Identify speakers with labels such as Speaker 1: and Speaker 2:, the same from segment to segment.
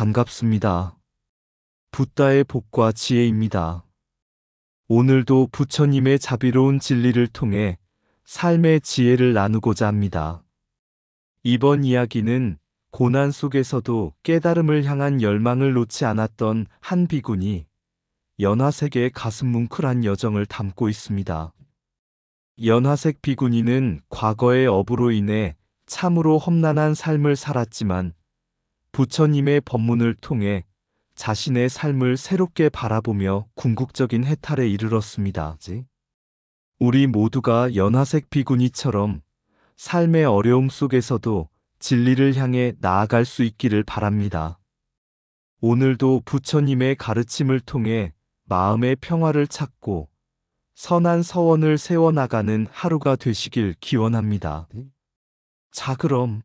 Speaker 1: 반갑습니다. 붓다의 복과 지혜입니다. 오늘도 부처님의 자비로운 진리를 통해 삶의 지혜를 나누고자 합니다. 이번 이야기는 고난 속에서도 깨달음을 향한 열망을 놓지 않았던 한 비구니 연화색의 가슴 뭉클한 여정을 담고 있습니다. 연화색 비구니는 과거의 업으로 인해 참으로 험난한 삶을 살았지만 부처님의 법문을 통해 자신의 삶을 새롭게 바라보며 궁극적인 해탈에 이르렀습니다. 우리 모두가 연화색 비구니처럼 삶의 어려움 속에서도 진리를 향해 나아갈 수 있기를 바랍니다. 오늘도 부처님의 가르침을 통해 마음의 평화를 찾고 선한 서원을 세워나가는 하루가 되시길 기원합니다. 자, 그럼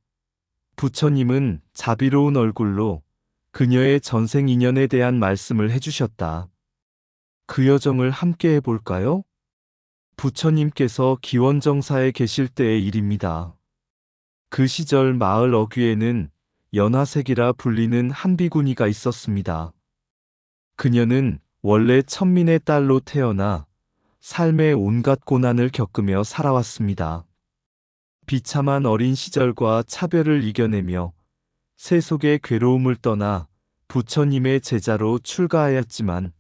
Speaker 1: 부처님은 자비로운 얼굴로 그녀의 전생 인연에 대한 말씀을 해주셨다. 그 여정을 함께 해볼까요? 부처님께서 기원정사에 계실 때의 일입니다. 그 시절 마을 어귀에는 연화색이라 불리는 한 비구니가 있었습니다. 그녀는 원래 천민의 딸로 태어나 삶의 온갖 고난을 겪으며 살아왔습니다. 비참한 어린 시절과 차별을 이겨내며 세속의 괴로움을 떠나 부처님의 제자로 출가하였지만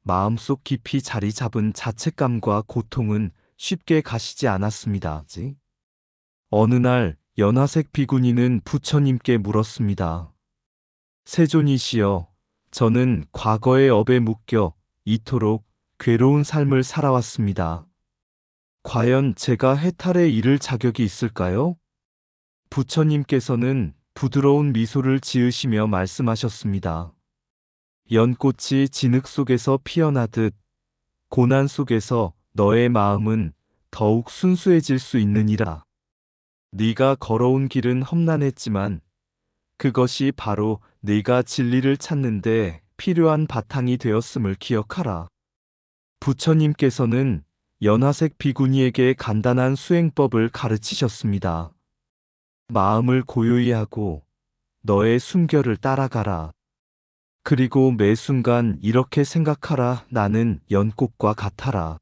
Speaker 1: 마음속 깊이 자리 잡은 자책감과 고통은 쉽게 가시지 않았습니다. 어느 날 연화색 비구니는 부처님께 물었습니다. 세존이시여, 저는 과거의 업에 묶여 이토록 괴로운 삶을 살아왔습니다. 과연 제가 해탈에 이를 자격이 있을까요? 부처님께서는 부드러운 미소를 지으시며 말씀하셨습니다. 연꽃이 진흙 속에서 피어나듯 고난 속에서 너의 마음은 더욱 순수해질 수 있느니라. 네가 걸어온 길은 험난했지만 그것이 바로 네가 진리를 찾는 데 필요한 바탕이 되었음을 기억하라. 부처님께서는 연화색 비구니에게 간단한 수행법을 가르치셨습니다. 마음을 고요히 하고 너의 숨결을 따라가라. 그리고 매 순간 이렇게 생각하라. 나는 연꽃과 같아라.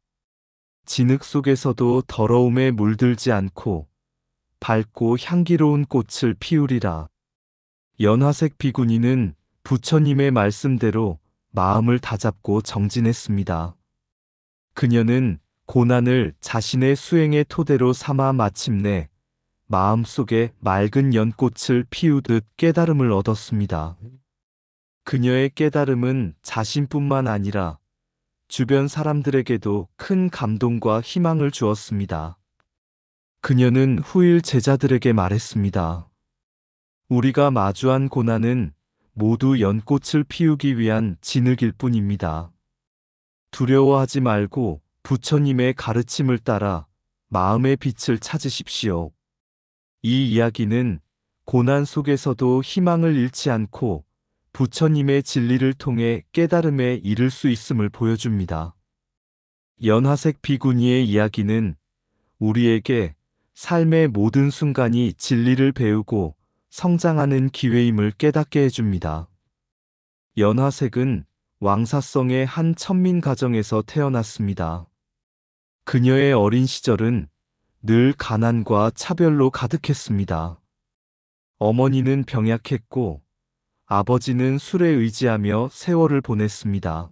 Speaker 1: 진흙 속에서도 더러움에 물들지 않고 밝고 향기로운 꽃을 피우리라. 연화색 비구니는 부처님의 말씀대로 마음을 다잡고 정진했습니다. 그녀는 고난을 자신의 수행의 토대로 삼아 마침내 마음속에 맑은 연꽃을 피우듯 깨달음을 얻었습니다. 그녀의 깨달음은 자신뿐만 아니라 주변 사람들에게도 큰 감동과 희망을 주었습니다. 그녀는 후일 제자들에게 말했습니다. 우리가 마주한 고난은 모두 연꽃을 피우기 위한 진흙일 뿐입니다. 두려워하지 말고 부처님의 가르침을 따라 마음의 빛을 찾으십시오. 이 이야기는 고난 속에서도 희망을 잃지 않고 부처님의 진리를 통해 깨달음에 이를 수 있음을 보여줍니다. 연화색 비구니의 이야기는 우리에게 삶의 모든 순간이 진리를 배우고 성장하는 기회임을 깨닫게 해줍니다. 연화색은 왕사성의 한 천민 가정에서 태어났습니다. 그녀의 어린 시절은 늘 가난과 차별로 가득했습니다. 어머니는 병약했고 아버지는 술에 의지하며 세월을 보냈습니다.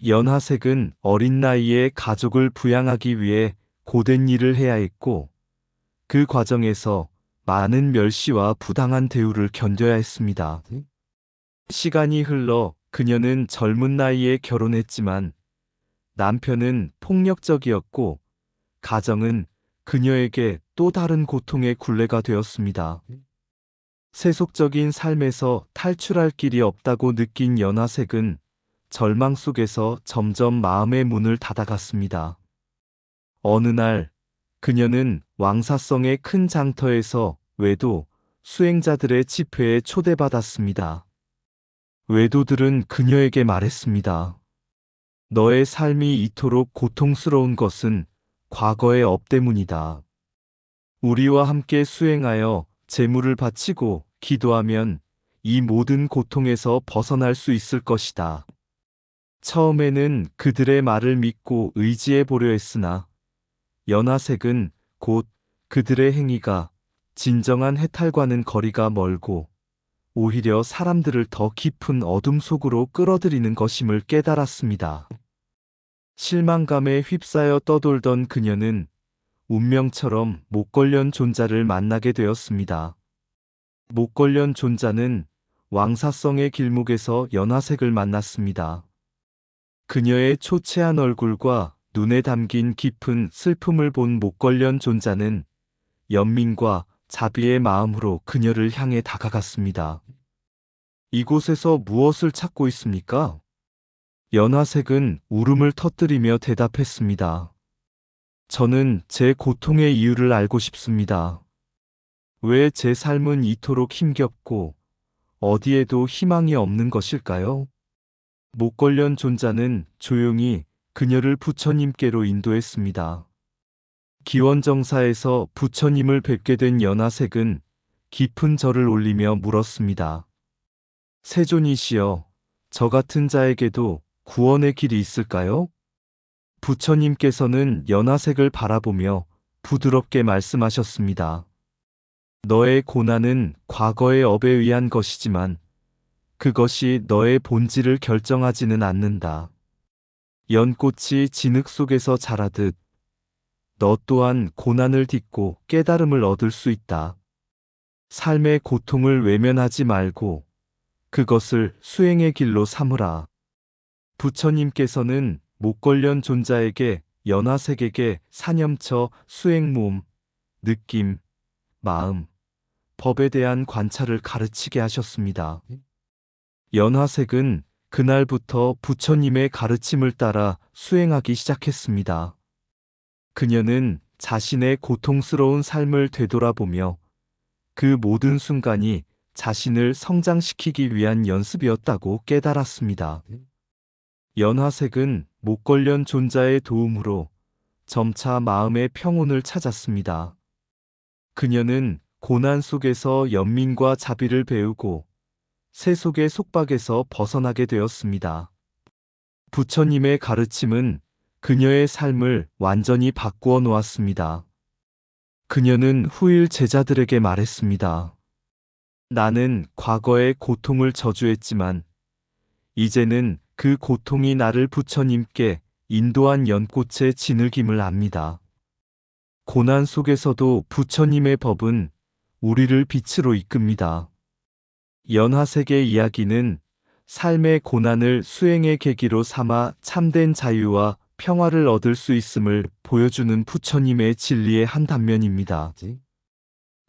Speaker 1: 연화색은 어린 나이에 가족을 부양하기 위해 고된 일을 해야 했고 그 과정에서 많은 멸시와 부당한 대우를 견뎌야 했습니다. 시간이 흘러 그녀는 젊은 나이에 결혼했지만 남편은 폭력적이었고 가정은 그녀에게 또 다른 고통의 굴레가 되었습니다. 세속적인 삶에서 탈출할 길이 없다고 느낀 연화색은 절망 속에서 점점 마음의 문을 닫아갔습니다. 어느 날 그녀는 왕사성의 큰 장터에서 외도 수행자들의 집회에 초대받았습니다. 외도들은 그녀에게 말했습니다. 너의 삶이 이토록 고통스러운 것은 과거의 업 때문이다. 우리와 함께 수행하여 제물을 바치고 기도하면 이 모든 고통에서 벗어날 수 있을 것이다. 처음에는 그들의 말을 믿고 의지해 보려 했으나 연화색은 곧 그들의 행위가 진정한 해탈과는 거리가 멀고 오히려 사람들을 더 깊은 어둠 속으로 끌어들이는 것임을 깨달았습니다. 실망감에 휩싸여 떠돌던 그녀는 운명처럼 목걸련 존자를 만나게 되었습니다. 목걸련 존자는 왕사성의 길목에서 연화색을 만났습니다. 그녀의 초췌한 얼굴과 눈에 담긴 깊은 슬픔을 본 목걸련 존자는 연민과 자비의 마음으로 그녀를 향해 다가갔습니다. 이곳에서 무엇을 찾고 있습니까? 연화색은 울음을 터뜨리며 대답했습니다. 저는 제 고통의 이유를 알고 싶습니다. 왜 제 삶은 이토록 힘겹고 어디에도 희망이 없는 것일까요? 목걸련 존자는 조용히 그녀를 부처님께로 인도했습니다. 기원정사에서 부처님을 뵙게 된 연화색은 깊은 절을 올리며 물었습니다. 세존이시여, 저 같은 자에게도 구원의 길이 있을까요? 부처님께서는 연화색을 바라보며 부드럽게 말씀하셨습니다. 너의 고난은 과거의 업에 의한 것이지만 그것이 너의 본질을 결정하지는 않는다. 연꽃이 진흙 속에서 자라듯 너 또한 고난을 딛고 깨달음을 얻을 수 있다. 삶의 고통을 외면하지 말고 그것을 수행의 길로 삼으라. 부처님께서는 목걸련 존자에게 연화색에게 사념처, 수행 몸, 느낌, 마음, 법에 대한 관찰을 가르치게 하셨습니다. 연화색은 그날부터 부처님의 가르침을 따라 수행하기 시작했습니다. 그녀는 자신의 고통스러운 삶을 되돌아보며 그 모든 순간이 자신을 성장시키기 위한 연습이었다고 깨달았습니다. 연화색은 목걸련 존자의 도움으로 점차 마음의 평온을 찾았습니다. 그녀는 고난 속에서 연민과 자비를 배우고 세속의 속박에서 벗어나게 되었습니다. 부처님의 가르침은 그녀의 삶을 완전히 바꾸어 놓았습니다. 그녀는 후일 제자들에게 말했습니다. 나는 과거의 고통을 저주했지만 이제는 그 고통이 나를 부처님께 인도한 연꽃의 진흙임을 압니다. 고난 속에서도 부처님의 법은 우리를 빛으로 이끕니다. 연화색의 이야기는 삶의 고난을 수행의 계기로 삼아 참된 자유와 평화를 얻을 수 있음을 보여주는 부처님의 진리의 한 단면입니다.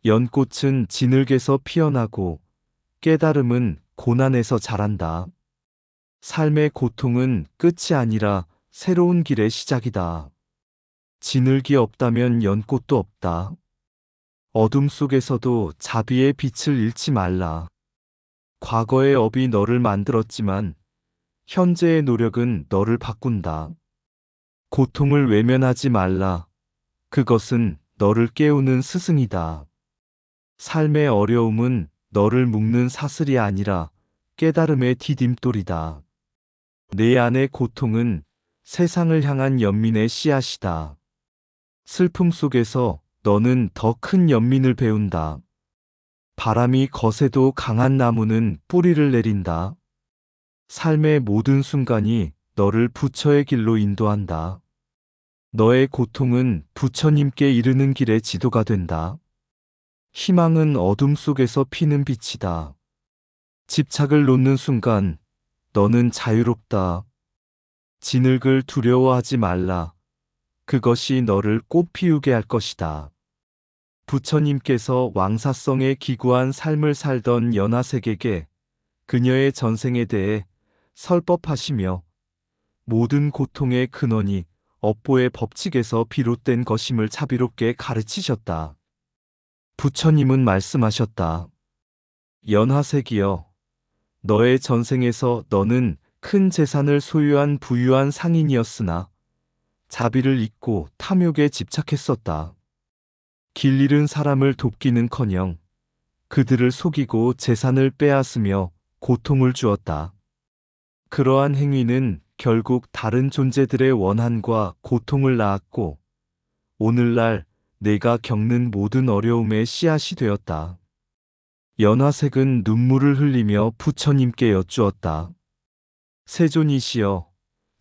Speaker 1: 연꽃은 진흙에서 피어나고 깨달음은 고난에서 자란다. 삶의 고통은 끝이 아니라 새로운 길의 시작이다. 진흙이 없다면 연꽃도 없다. 어둠 속에서도 자비의 빛을 잃지 말라. 과거의 업이 너를 만들었지만 현재의 노력은 너를 바꾼다. 고통을 외면하지 말라. 그것은 너를 깨우는 스승이다. 삶의 어려움은 너를 묶는 사슬이 아니라 깨달음의 디딤돌이다. 내 안의 고통은 세상을 향한 연민의 씨앗이다. 슬픔 속에서 너는 더 큰 연민을 배운다. 바람이 거세도 강한 나무는 뿌리를 내린다. 삶의 모든 순간이 너를 부처의 길로 인도한다. 너의 고통은 부처님께 이르는 길의 지도가 된다. 희망은 어둠 속에서 피는 빛이다. 집착을 놓는 순간 너는 자유롭다. 진흙을 두려워하지 말라. 그것이 너를 꽃 피우게 할 것이다. 부처님께서 왕사성에 기구한 삶을 살던 연화색에게 그녀의 전생에 대해 설법하시며 모든 고통의 근원이 업보의 법칙에서 비롯된 것임을 자비롭게 가르치셨다. 부처님은 말씀하셨다. 연화색이여, 너의 전생에서 너는 큰 재산을 소유한 부유한 상인이었으나 자비를 잊고 탐욕에 집착했었다. 길 잃은 사람을 돕기는커녕 그들을 속이고 재산을 빼앗으며 고통을 주었다. 그러한 행위는 결국 다른 존재들의 원한과 고통을 낳았고, 오늘날 내가 겪는 모든 어려움의 씨앗이 되었다. 연화색은 눈물을 흘리며 부처님께 여쭈었다. 세존이시여,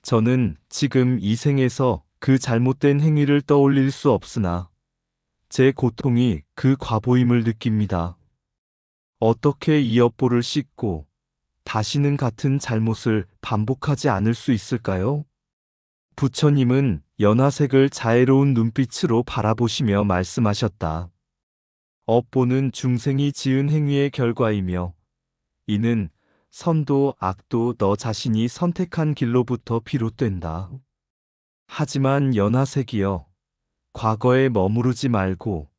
Speaker 1: 저는 지금 이 생에서 그 잘못된 행위를 떠올릴 수 없으나 제 고통이 그 과보임을 느낍니다. 어떻게 이 업보를 씻고 다시는 같은 잘못을 반복하지 않을 수 있을까요? 부처님은 연화색을 자애로운 눈빛으로 바라보시며 말씀하셨다. 업보는 중생이 지은 행위의 결과이며 이는 선도 악도 너 자신이 선택한 길로부터 비롯된다. 하지만 연화색이여, 과거에 머무르지 말고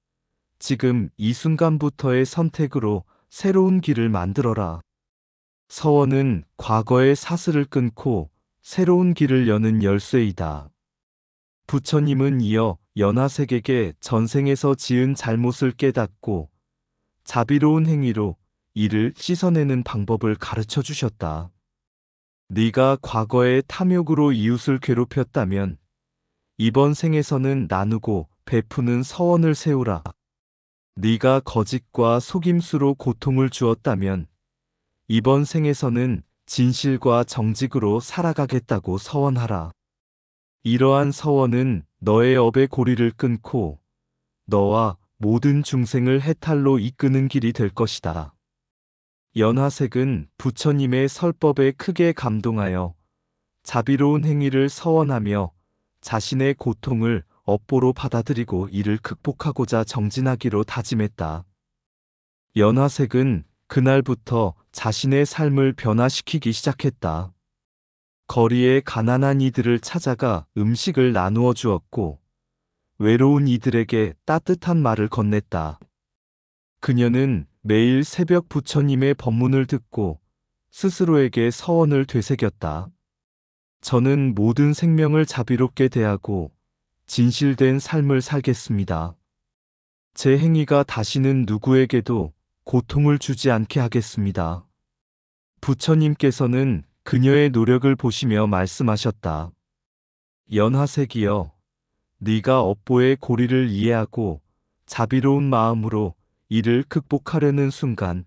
Speaker 1: 지금 이 순간부터의 선택으로 새로운 길을 만들어라. 서원은 과거의 사슬을 끊고 새로운 길을 여는 열쇠이다. 부처님은 이어 연화색에게 전생에서 지은 잘못을 깨닫고 자비로운 행위로 이를 씻어내는 방법을 가르쳐 주셨다. 네가 과거의 탐욕으로 이웃을 괴롭혔다면 이번 생에서는 나누고 베푸는 서원을 세우라. 네가 거짓과 속임수로 고통을 주었다면 이번 생에서는 진실과 정직으로 살아가겠다고 서원하라. 이러한 서원은 너의 업의 고리를 끊고 너와 모든 중생을 해탈로 이끄는 길이 될 것이다. 연화색은 부처님의 설법에 크게 감동하여 자비로운 행위를 서원하며 자신의 고통을 업보로 받아들이고 이를 극복하고자 정진하기로 다짐했다. 연화색은 그날부터 자신의 삶을 변화시키기 시작했다. 거리에 가난한 이들을 찾아가 음식을 나누어 주었고, 외로운 이들에게 따뜻한 말을 건넸다. 그녀는 매일 새벽 부처님의 법문을 듣고 스스로에게 서원을 되새겼다. 저는 모든 생명을 자비롭게 대하고 진실된 삶을 살겠습니다. 제 행위가 다시는 누구에게도 고통을 주지 않게 하겠습니다. 부처님께서는 그녀의 노력을 보시며 말씀하셨다. 연화색이여, 네가 업보의 고리를 이해하고 자비로운 마음으로 이를 극복하려는 순간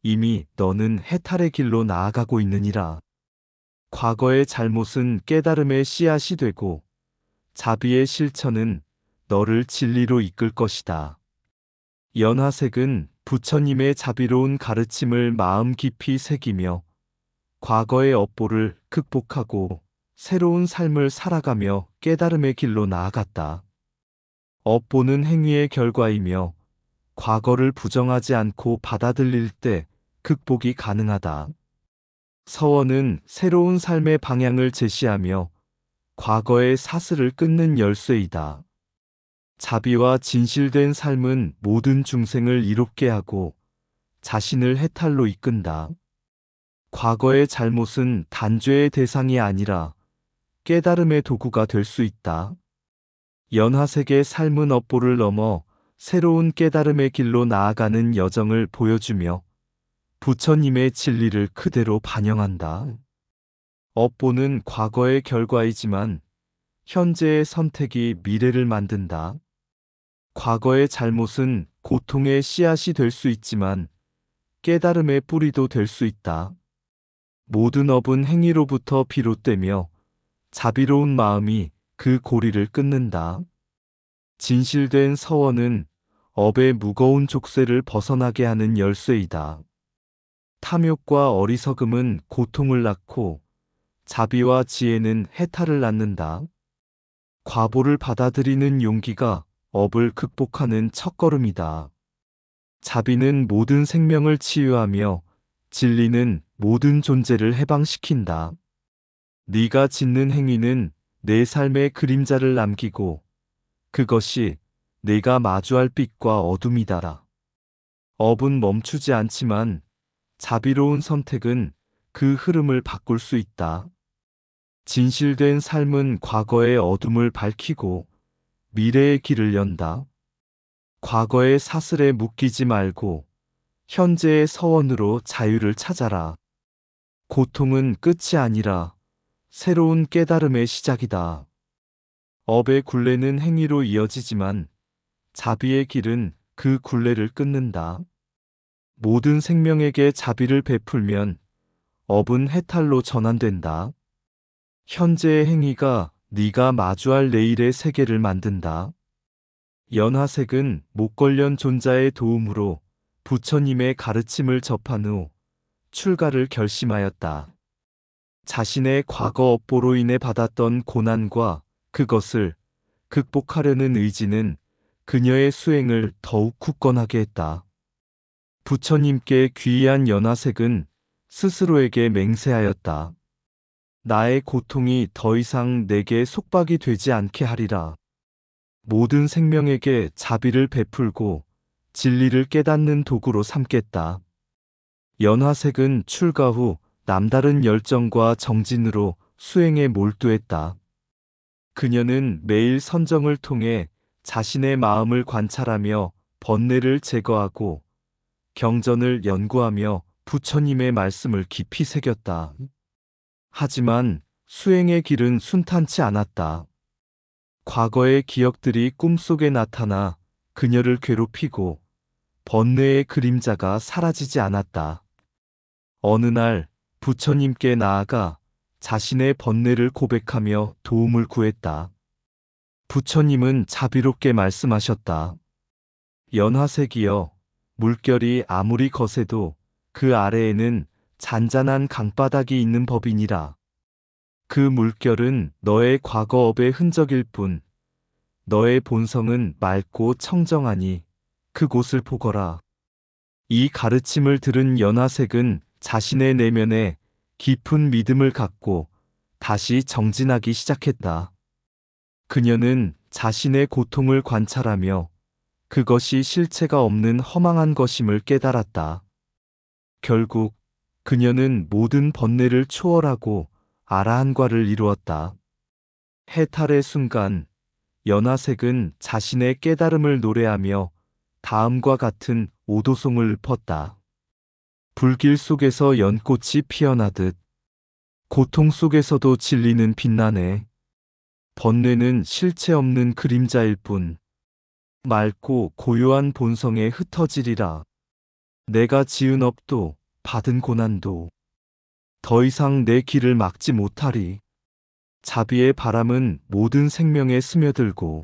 Speaker 1: 이미 너는 해탈의 길로 나아가고 있느니라. 과거의 잘못은 깨달음의 씨앗이 되고 자비의 실천은 너를 진리로 이끌 것이다. 연화색은 부처님의 자비로운 가르침을 마음 깊이 새기며 과거의 업보를 극복하고 새로운 삶을 살아가며 깨달음의 길로 나아갔다. 업보는 행위의 결과이며 과거를 부정하지 않고 받아들일 때 극복이 가능하다. 서원은 새로운 삶의 방향을 제시하며 과거의 사슬을 끊는 열쇠이다. 자비와 진실된 삶은 모든 중생을 이롭게 하고 자신을 해탈로 이끈다. 과거의 잘못은 단죄의 대상이 아니라 깨달음의 도구가 될 수 있다. 연화색의 삶은 업보를 넘어 새로운 깨달음의 길로 나아가는 여정을 보여주며 부처님의 진리를 그대로 반영한다. 업보는 과거의 결과이지만 현재의 선택이 미래를 만든다. 과거의 잘못은 고통의 씨앗이 될 수 있지만 깨달음의 뿌리도 될 수 있다. 모든 업은 행위로부터 비롯되며 자비로운 마음이 그 고리를 끊는다. 진실된 서원은 업의 무거운 족쇄를 벗어나게 하는 열쇠이다. 탐욕과 어리석음은 고통을 낳고 자비와 지혜는 해탈을 낳는다. 과보를 받아들이는 용기가 업을 극복하는 첫걸음이다. 자비는 모든 생명을 치유하며 진리는 모든 존재를 해방시킨다. 네가 짓는 행위는 내 삶의 그림자를 남기고 그것이 내가 마주할 빛과 어둠이다. 업은 멈추지 않지만 자비로운 선택은 그 흐름을 바꿀 수 있다. 진실된 삶은 과거의 어둠을 밝히고 미래의 길을 연다. 과거의 사슬에 묶이지 말고 현재의 서원으로 자유를 찾아라. 고통은 끝이 아니라 새로운 깨달음의 시작이다. 업의 굴레는 행위로 이어지지만 자비의 길은 그 굴레를 끊는다. 모든 생명에게 자비를 베풀면 업은 해탈로 전환된다. 현재의 행위가 네가 마주할 내일의 세계를 만든다. 연화색은 목걸련 존자의 도움으로 부처님의 가르침을 접한 후 출가를 결심하였다. 자신의 과거 업보로 인해 받았던 고난과 그것을 극복하려는 의지는 그녀의 수행을 더욱 굳건하게 했다. 부처님께 귀의한 연화색은 스스로에게 맹세하였다. 나의 고통이 더 이상 내게 속박이 되지 않게 하리라. 모든 생명에게 자비를 베풀고 진리를 깨닫는 도구로 삼겠다. 연화색은 출가 후 남다른 열정과 정진으로 수행에 몰두했다. 그녀는 매일 선정을 통해 자신의 마음을 관찰하며 번뇌를 제거하고 경전을 연구하며 부처님의 말씀을 깊이 새겼다. 하지만 수행의 길은 순탄치 않았다. 과거의 기억들이 꿈속에 나타나 그녀를 괴롭히고 번뇌의 그림자가 사라지지 않았다. 어느 날 부처님께 나아가 자신의 번뇌를 고백하며 도움을 구했다. 부처님은 자비롭게 말씀하셨다. 연화색이여, 물결이 아무리 거세도 그 아래에는 잔잔한 강바닥이 있는 법이니라. 그 물결은 너의 과거업의 흔적일 뿐, 너의 본성은 맑고 청정하니 그곳을 보거라. 이 가르침을 들은 연화색은 자신의 내면에 깊은 믿음을 갖고 다시 정진하기 시작했다. 그녀는 자신의 고통을 관찰하며 그것이 실체가 없는 허망한 것임을 깨달았다. 결국 그녀는 모든 번뇌를 초월하고 아라한과를 이루었다. 해탈의 순간 연화색은 자신의 깨달음을 노래하며 다음과 같은 오도송을 읊었다. 불길 속에서 연꽃이 피어나듯 고통 속에서도 진리는 빛나네. 번뇌는 실체 없는 그림자일 뿐 맑고 고요한 본성에 흩어지리라. 내가 지은 업도 받은 고난도 더 이상 내 길을 막지 못하리. 자비의 바람은 모든 생명에 스며들고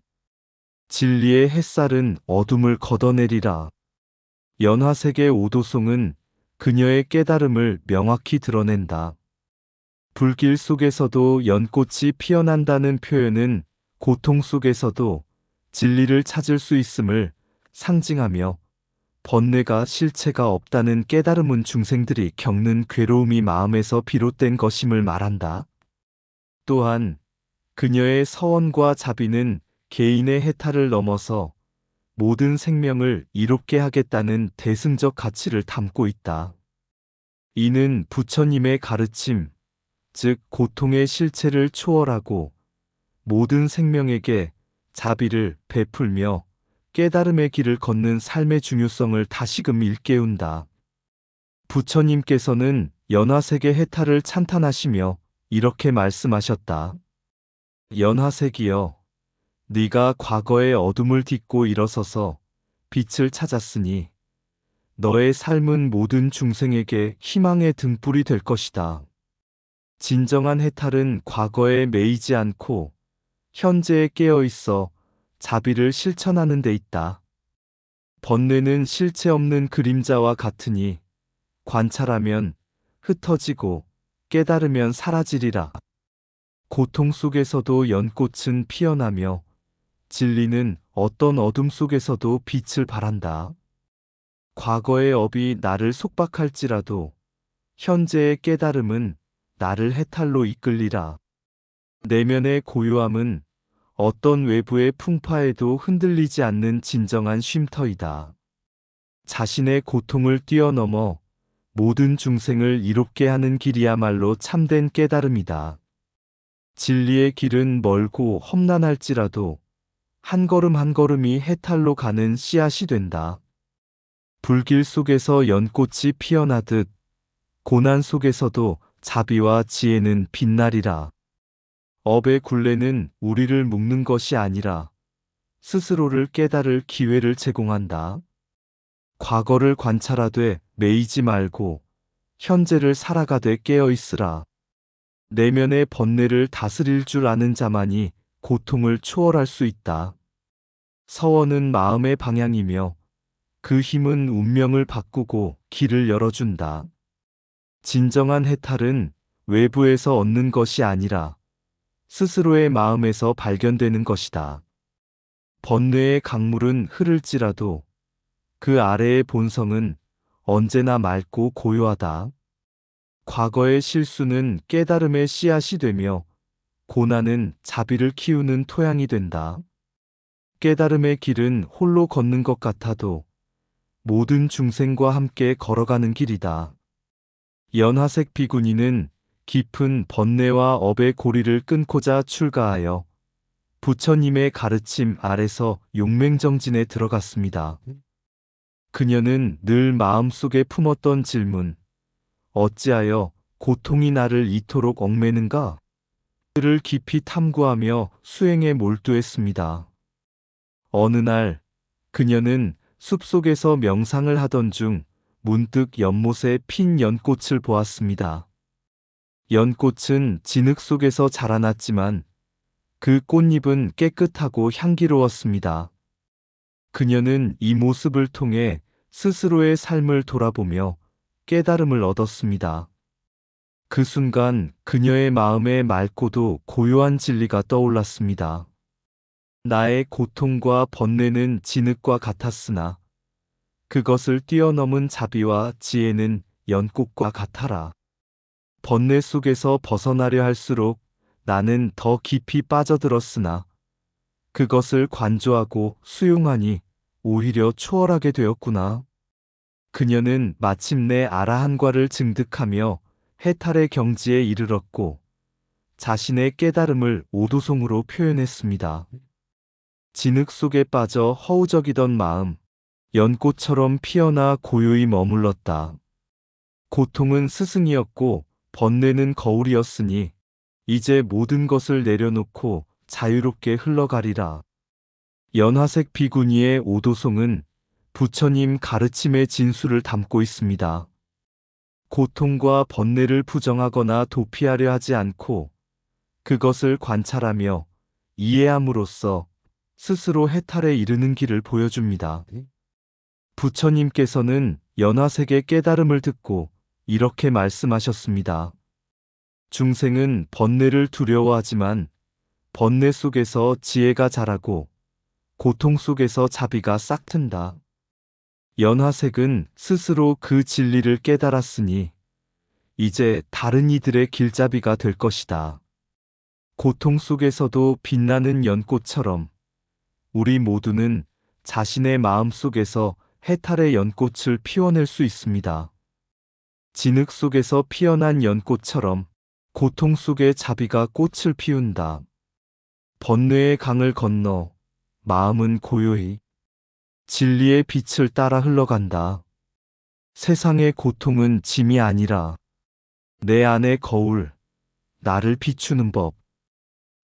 Speaker 1: 진리의 햇살은 어둠을 걷어내리라. 연화색의 오도송은 그녀의 깨달음을 명확히 드러낸다. 불길 속에서도 연꽃이 피어난다는 표현은 고통 속에서도 진리를 찾을 수 있음을 상징하며 번뇌가 실체가 없다는 깨달음은 중생들이 겪는 괴로움이 마음에서 비롯된 것임을 말한다. 또한 그녀의 서원과 자비는 개인의 해탈을 넘어서 모든 생명을 이롭게 하겠다는 대승적 가치를 담고 있다. 이는 부처님의 가르침, 즉 고통의 실체를 초월하고 모든 생명에게 자비를 베풀며 깨달음의 길을 걷는 삶의 중요성을 다시금 일깨운다. 부처님께서는 연화색의 해탈을 찬탄하시며 이렇게 말씀하셨다. 연화색이여, 네가 과거의 어둠을 딛고 일어서서 빛을 찾았으니 너의 삶은 모든 중생에게 희망의 등불이 될 것이다. 진정한 해탈은 과거에 매이지 않고 현재에 깨어 있어 자비를 실천하는 데 있다. 번뇌는 실체 없는 그림자와 같으니 관찰하면 흩어지고 깨달으면 사라지리라. 고통 속에서도 연꽃은 피어나며 진리는 어떤 어둠 속에서도 빛을 발한다. 과거의 업이 나를 속박할지라도 현재의 깨달음은 나를 해탈로 이끌리라. 내면의 고요함은 어떤 외부의 풍파에도 흔들리지 않는 진정한 쉼터이다. 자신의 고통을 뛰어넘어 모든 중생을 이롭게 하는 길이야말로 참된 깨달음이다. 진리의 길은 멀고 험난할지라도 한 걸음 한 걸음이 해탈로 가는 씨앗이 된다. 불길 속에서 연꽃이 피어나듯 고난 속에서도 자비와 지혜는 빛나리라. 업의 굴레는 우리를 묶는 것이 아니라 스스로를 깨달을 기회를 제공한다. 과거를 관찰하되 매이지 말고 현재를 살아가되 깨어있으라. 내면의 번뇌를 다스릴 줄 아는 자만이 고통을 초월할 수 있다. 서원은 마음의 방향이며 그 힘은 운명을 바꾸고 길을 열어준다. 진정한 해탈은 외부에서 얻는 것이 아니라 스스로의 마음에서 발견되는 것이다. 번뇌의 강물은 흐를지라도 그 아래의 본성은 언제나 맑고 고요하다. 과거의 실수는 깨달음의 씨앗이 되며 고난은 자비를 키우는 토양이 된다. 깨달음의 길은 홀로 걷는 것 같아도 모든 중생과 함께 걸어가는 길이다. 연화색 비구니는 깊은 번뇌와 업의 고리를 끊고자 출가하여 부처님의 가르침 아래서 용맹정진에 들어갔습니다. 그녀는 늘 마음속에 품었던 질문, 어찌하여 고통이 나를 이토록 얽매는가? 그를 깊이 탐구하며 수행에 몰두했습니다. 어느 날 그녀는 숲속에서 명상을 하던 중 문득 연못에 핀 연꽃을 보았습니다. 연꽃은 진흙 속에서 자라났지만 그 꽃잎은 깨끗하고 향기로웠습니다. 그녀는 이 모습을 통해 스스로의 삶을 돌아보며 깨달음을 얻었습니다. 그 순간 그녀의 마음에 맑고도 고요한 진리가 떠올랐습니다. 나의 고통과 번뇌는 진흙과 같았으나 그것을 뛰어넘은 자비와 지혜는 연꽃과 같아라. 번뇌 속에서 벗어나려 할수록 나는 더 깊이 빠져들었으나 그것을 관조하고 수용하니 오히려 초월하게 되었구나. 그녀는 마침내 아라한과를 증득하며 해탈의 경지에 이르렀고 자신의 깨달음을 오도송으로 표현했습니다. 진흙 속에 빠져 허우적이던 마음, 연꽃처럼 피어나 고요히 머물렀다. 고통은 스승이었고 번뇌는 거울이었으니 이제 모든 것을 내려놓고 자유롭게 흘러가리라. 연화색 비구니의 오도송은 부처님 가르침의 진수를 담고 있습니다. 고통과 번뇌를 부정하거나 도피하려 하지 않고 그것을 관찰하며 이해함으로써 스스로 해탈에 이르는 길을 보여줍니다. 부처님께서는 연화색의 깨달음을 듣고 이렇게 말씀하셨습니다. 중생은 번뇌를 두려워하지만 번뇌 속에서 지혜가 자라고 고통 속에서 자비가 싹튼다. 연화색은 스스로 그 진리를 깨달았으니 이제 다른 이들의 길잡이가 될 것이다. 고통 속에서도 빛나는 연꽃처럼 우리 모두는 자신의 마음 속에서 해탈의 연꽃을 피워낼 수 있습니다. 진흙 속에서 피어난 연꽃처럼 고통 속에 자비가 꽃을 피운다. 번뇌의 강을 건너 마음은 고요히 진리의 빛을 따라 흘러간다. 세상의 고통은 짐이 아니라 내 안의 거울, 나를 비추는 법.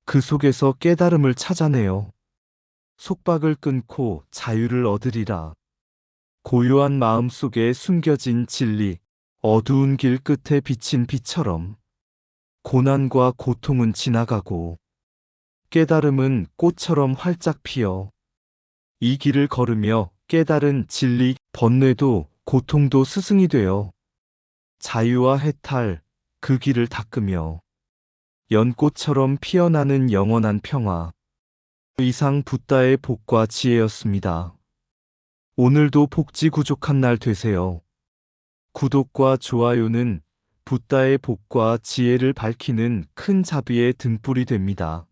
Speaker 1: 그 속에서 깨달음을 찾아내어 속박을 끊고 자유를 얻으리라. 고요한 마음 속에 숨겨진 진리, 어두운 길 끝에 비친 빛처럼 고난과 고통은 지나가고 깨달음은 꽃처럼 활짝 피어 이 길을 걸으며 깨달은 진리, 번뇌도 고통도 스승이 되어 자유와 해탈, 그 길을 닦으며 연꽃처럼 피어나는 영원한 평화. 이상 붓다의 복과 지혜였습니다. 오늘도 복지구족한 날 되세요. 구독과 좋아요는 붓다의 복과 지혜를 밝히는 큰 자비의 등불이 됩니다.